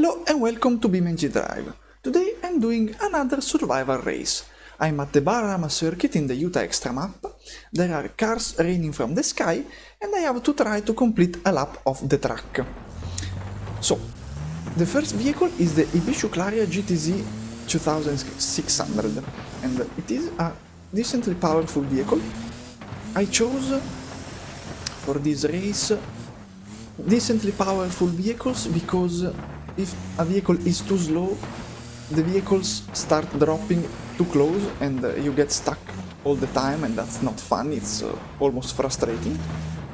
Hello and welcome to BeamNG.drive. Today I'm doing another survival race. I'm at the Bajarama circuit in the Utah Extra map. There are cars raining from the sky and I have to try to complete a lap of the track. So, the first vehicle is the Ibishu Claria GTZ 2600 and it is a decently powerful vehicle. I chose for this race decently powerful vehicles because if a vehicle is too slow, the vehicles start dropping too close and you get stuck all the time, and that's not fun, it's almost frustrating.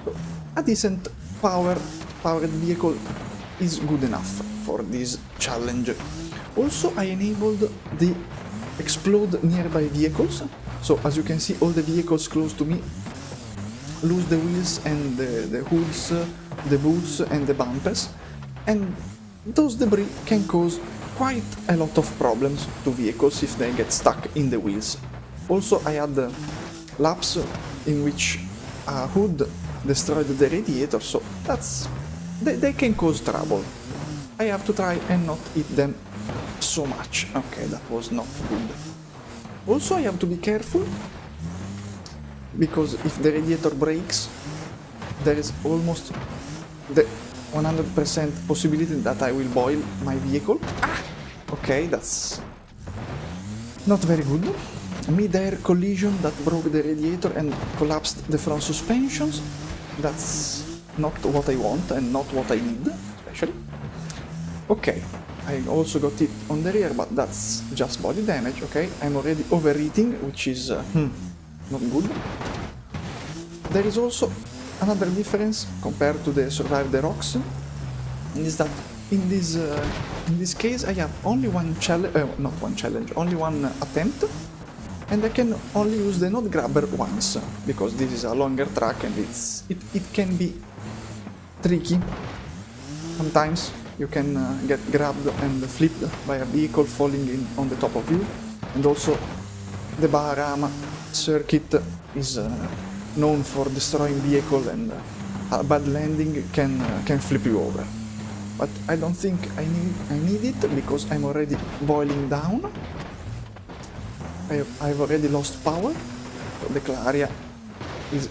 So a decent powered vehicle is good enough for this challenge. Also, I enabled the explode nearby vehicles, so as you can see all the vehicles close to me lose the wheels and the hoods, the boots and the bumpers, and those debris can cause quite a lot of problems to vehicles if they get stuck in the wheels. Also, I had laps in which a hood destroyed the radiator, so they can cause trouble. I have to try and not hit them so much. Okay, that was not good. Also, I have to be careful because if the radiator breaks, there is almost the 100% possibility that I will boil my vehicle. Okay, that's not very good. Mid-air collision that broke the radiator and collapsed the front suspensions. That's not what I want and not what I need, especially. Okay, I also got it on the rear, but that's just body damage. Okay, I'm already overheating, which is not good. There is also another difference compared to the Survive the Rocks, is that in this case I have only one only one attempt, and I can only use the node grabber once, because this is a longer track and it can be tricky. Sometimes you can get grabbed and flipped by a vehicle falling in on the top of you, and also the Bajarama circuit is known for destroying vehicle, and a bad landing can flip you over. But I don't think I need it because I'm already boiling down. I've already lost power, so the Claria is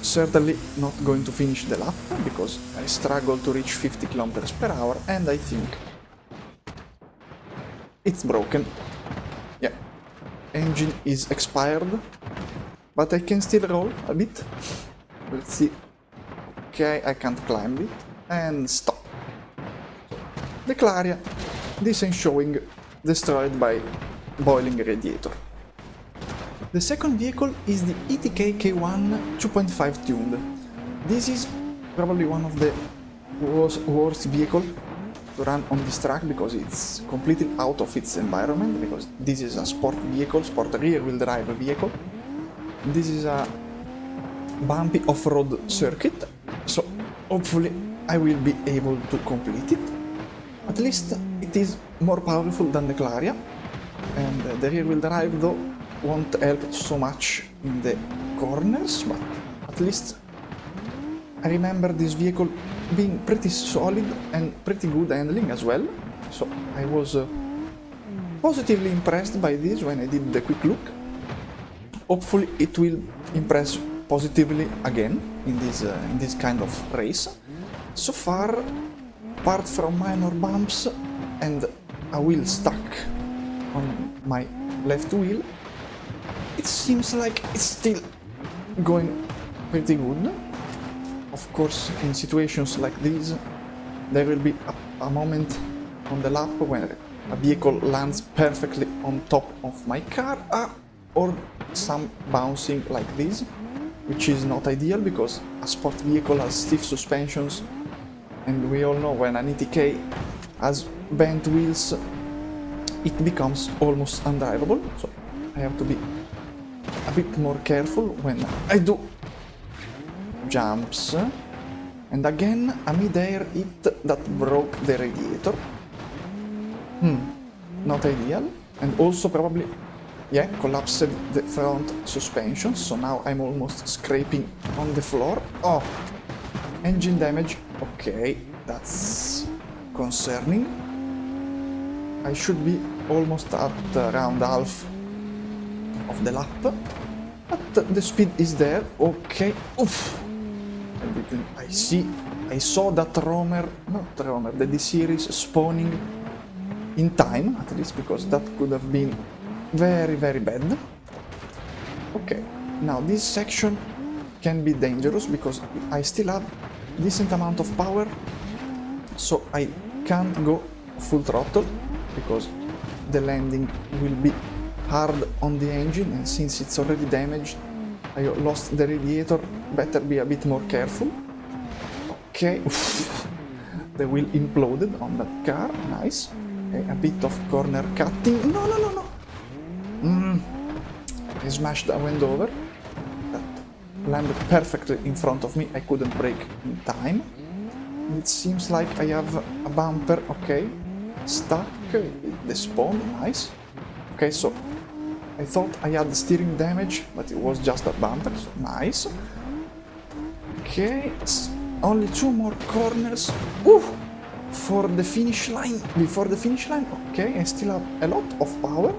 certainly not going to finish the lap because I struggle to reach 50 km per hour, and I think it's broken. Yeah, engine is expired, but I can still roll a bit. Let's see. Okay, I can't climb it, and stop. The Claria, decent showing, destroyed by boiling radiator. The second vehicle is the ETK K1 2.5 tuned. This is probably one of the worst vehicle to run on this track because it's completely out of its environment, because this is a sport vehicle, sport rear-wheel drive vehicle. This is a bumpy off-road circuit, so hopefully I will be able to complete it. At least it is more powerful than the Claria, and the rear-wheel drive though won't help so much in the corners, but at least I remember this vehicle being pretty solid and pretty good handling as well, so I was positively impressed by this when I did the quick look. Hopefully it will impress positively again in this kind of race. So far, apart from minor bumps and a wheel stuck on my left wheel, it seems like it's still going pretty good. Of course, in situations like this, there will be a moment on the lap when a vehicle lands perfectly on top of my car, or some bouncing like this, which is not ideal because a sport vehicle has stiff suspensions, and we all know when an ETK has bent wheels, it becomes almost undrivable, so I have to be a bit more careful when I do jumps. And again, a mid-air hit that broke the radiator. Not ideal. And also probably, yeah, collapsed the front suspension, so now I'm almost scraping on the floor. Oh, engine damage. Okay, that's concerning. I should be almost at around half of the lap, but the speed is there. Okay, oof. I saw that the D-Series spawning in time, at least, because that could have been very, very bad. Okay, now this section can be dangerous because I still have decent amount of power, so I can't go full throttle because the landing will be hard on the engine, and since it's already damaged, I lost the radiator, better be a bit more careful. Okay, the wheel imploded on that car, nice. Okay, a bit of corner cutting, no. I smashed a window over, that landed perfectly in front of me, I couldn't brake in time. It seems like I have a bumper, okay, stuck, the spawn, nice. Okay, so I thought I had steering damage, but it was just a bumper, so nice. Okay, only 2 more corners. Ooh, for the finish line, before the finish line. Okay, I still have a lot of power.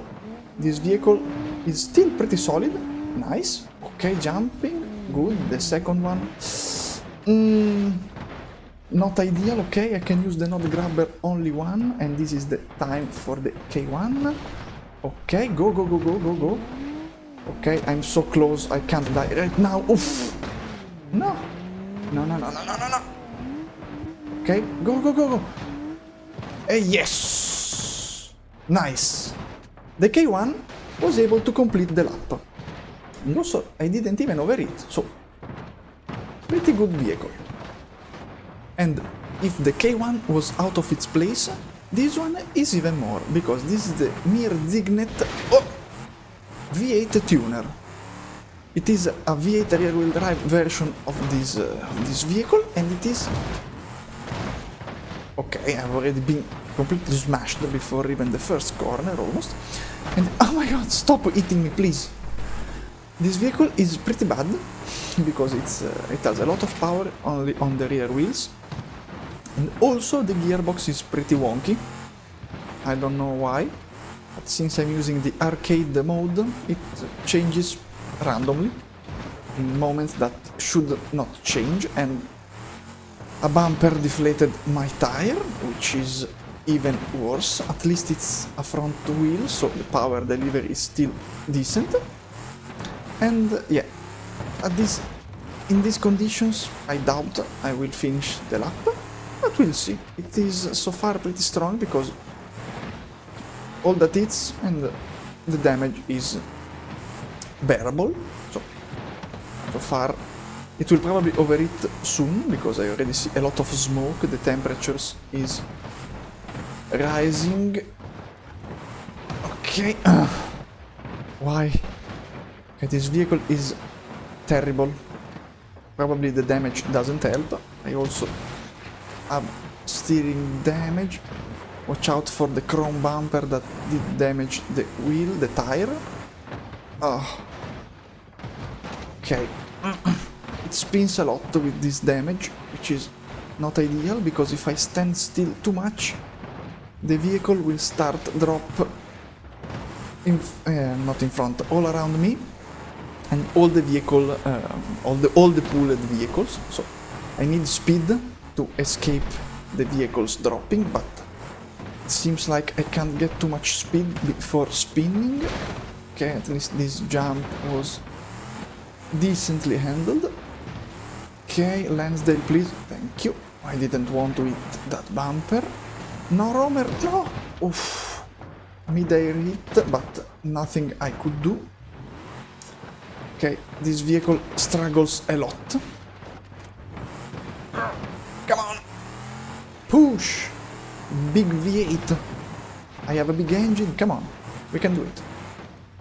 This vehicle is still pretty solid, nice. Okay, jumping, good. The second one, not ideal. Okay, I can use the node grabber only one, and this is the time for the K1. Okay, go. Okay, I'm so close, I can't die right now. Oof! No! Okay, go! Yes! Nice! The K1 was able to complete the lap. And also, I didn't even overheat, so pretty good vehicle. And if the K1 was out of its place, this one is even more, because this is the Mir Zignet V8 tuner. It is a V8 rear-wheel drive version of this vehicle, and it is... Okay, I've already been completely smashed before even the first corner, almost. And oh my god, stop hitting me, please! This vehicle is pretty bad, because it has a lot of power only on the rear wheels. And also the gearbox is pretty wonky. I don't know why, but since I'm using the arcade mode, it changes randomly in moments that should not change, and a bumper deflated my tire, which is even worse. At least it's a front wheel, so the power delivery is still decent. And yeah, in these conditions, I doubt I will finish the lap. But we'll see. It is so far pretty strong because all that hits and the damage is bearable. So far it will probably overheat soon because I already see a lot of smoke. The temperatures is rising. Okay. Why? Okay, this vehicle is terrible. Probably the damage doesn't help. I also have steering damage. Watch out for the chrome bumper that did damage the wheel, the tire. Oh. Okay. It spins a lot with this damage, which is not ideal, because if I stand still too much, the vehicle will start drop not in front, all around me, and all the vehicle, all the pulled vehicles. So I need speed to escape the vehicles dropping, but it seems like I can't get too much speed before spinning. Okay, at least this jump was decently handled. Okay, Lansdale, please. Thank you. I didn't want to hit that bumper. No, Romer, no! Oof. Mid-air hit, but nothing I could do. Okay, this vehicle struggles a lot. Come on! Push! Big V8. I have a big engine, come on. We can do it.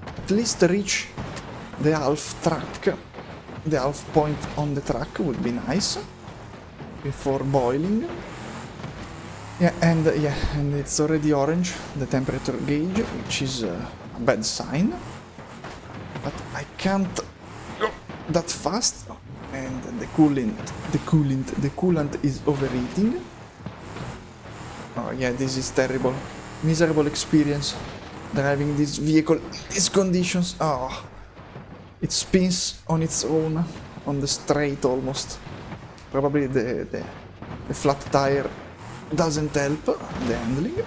At least reach the half track. The half point on the track would be nice. Before boiling. Yeah, and it's already orange, the temperature gauge, which is a bad sign. But I can't go that fast. And the coolant is overheating. Oh yeah, this is terrible. miserable experience driving this vehicle in these conditions. Oh, it spins on its own, on the straight almost. Probably the flat tire doesn't help the handling.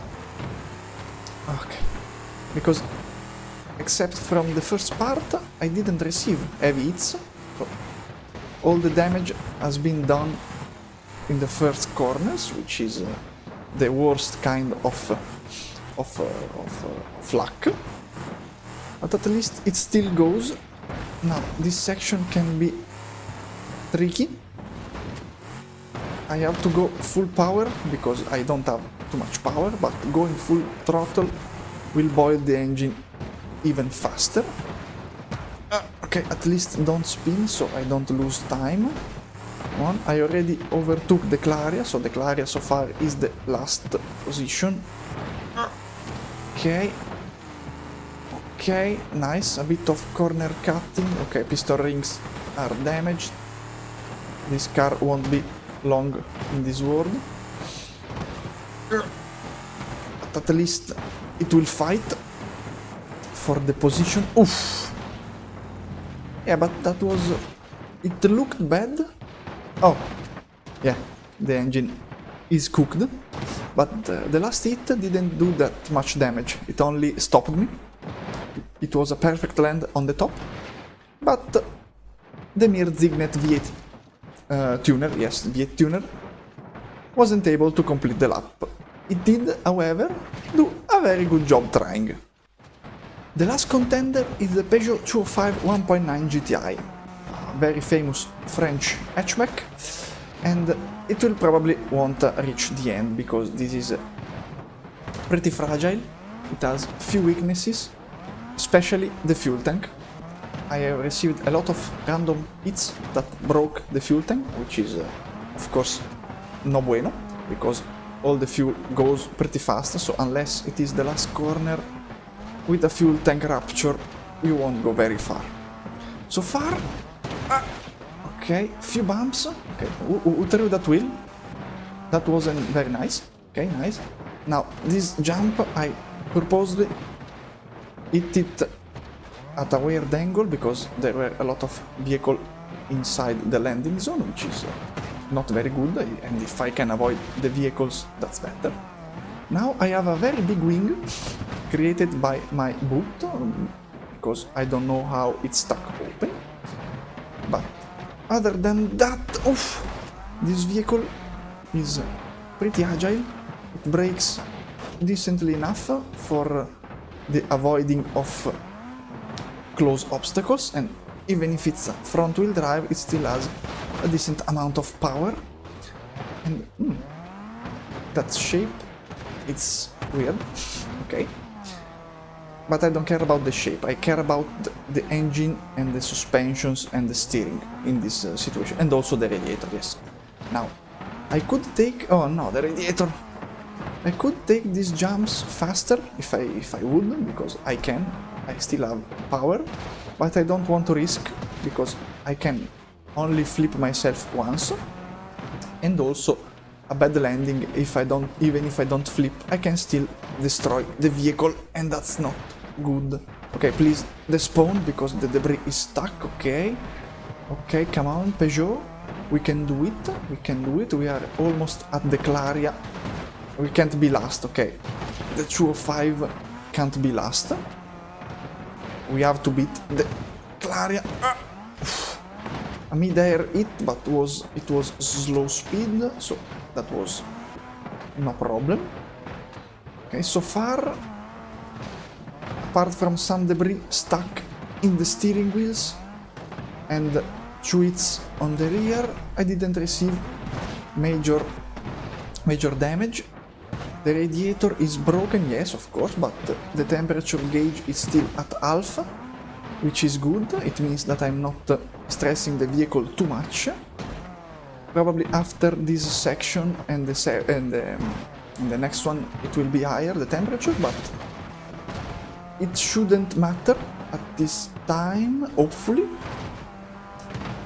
Okay, because except from the first part, I didn't receive heavy hits. So all the damage has been done in the first corners, which is the worst kind of luck. But at least it still goes. Now, this section can be tricky. I have to go full power because I don't have too much power, but going full throttle will boil the engine even faster. Okay, at least don't spin so I don't lose time. I already overtook the Claria, so the Claria so far is the last position. Okay. Okay, nice, a bit of corner cutting. Okay, piston rings are damaged. This car won't be long in this world. But at least it will fight for the position. Oof! Yeah, but that was... it looked bad. Oh, yeah, the engine is cooked. But the last hit didn't do that much damage. It only stopped me. It was a perfect land on the top. But the Mir Zignet V8 tuner, yes, V8 tuner, wasn't able to complete the lap. It did, however, do a very good job trying. The last contender is the Peugeot 205 1.9 GTI, a very famous French hatchback, and it will probably won't reach the end because this is pretty fragile. It has few weaknesses, especially the fuel tank. I have received a lot of random hits that broke the fuel tank, which is of course no bueno, because all the fuel goes pretty fast, so unless it is the last corner with a fuel tank rupture, you won't go very far. So far, okay, few bumps, okay, who threw that wheel? That wasn't very nice, okay, nice. Now, this jump, I purposely hit it at a weird angle because there were a lot of vehicles inside the landing zone, which is not very good, and if I can avoid the vehicles, that's better. Now I have a very big wing created by my boot, because I don't know how it's stuck open. But other than that, oof, this vehicle is pretty agile. It brakes decently enough for the avoiding of close obstacles, and even if it's front-wheel drive, it still has a decent amount of power. And that shape, it's weird, okay. But I don't care about the shape, I care about the engine and the suspensions and the steering in this situation, and also the radiator, yes. Now, I could take... oh no, the radiator! I could take these jumps faster if I would, because I can. I still have power, but I don't want to risk, because I can only flip myself once, and also a bad landing, even if I don't flip, I can still destroy the vehicle, and that's not good. Okay, please despawn, because the debris is stuck, okay. Okay, come on, Peugeot, we can do it, we can do it, we are almost at the Claria. We can't be last, okay. The 205 can't be last. We have to beat the Claria. A mid-air hit, but it was slow speed, so that was no problem. Okay, so far, apart from some debris stuck in the steering wheels and 2 hits on the rear, I didn't receive major damage. The radiator is broken, yes, of course, but the temperature gauge is still at half, which is good. It means that I'm not stressing the vehicle too much. Probably after this section and the next one, it will be higher, the temperature, but it shouldn't matter at this time, hopefully.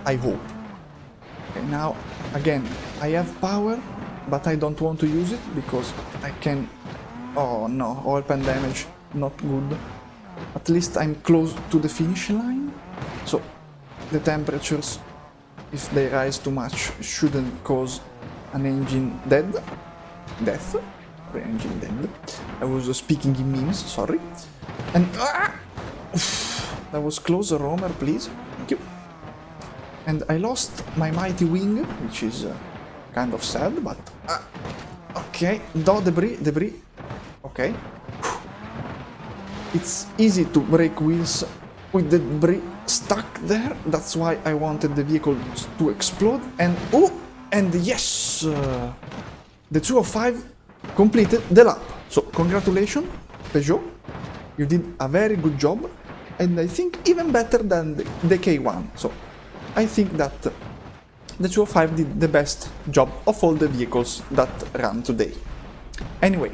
I hope. Okay, now, again, I have power, but I don't want to use it because I can Oh no, oil pan damage, not good. At least I'm close to the finish line, so the temperatures, if they rise too much, shouldn't cause an engine death. Or engine dead. I was speaking in memes, sorry. And that was close, Romer, please. Thank you. And I lost my mighty wing, which is kind of sad, but okay. Debris. Okay. It's easy to break wheels with the debris stuck there. That's why I wanted the vehicle to explode. And and yes, the 205 completed the lap. So congratulations, Peugeot. You did a very good job, and I think even better than the K1. So I think that the 205 did the best job of all the vehicles that ran today. Anyway,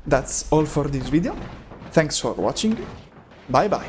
that's all for this video. Thanks for watching. Bye bye.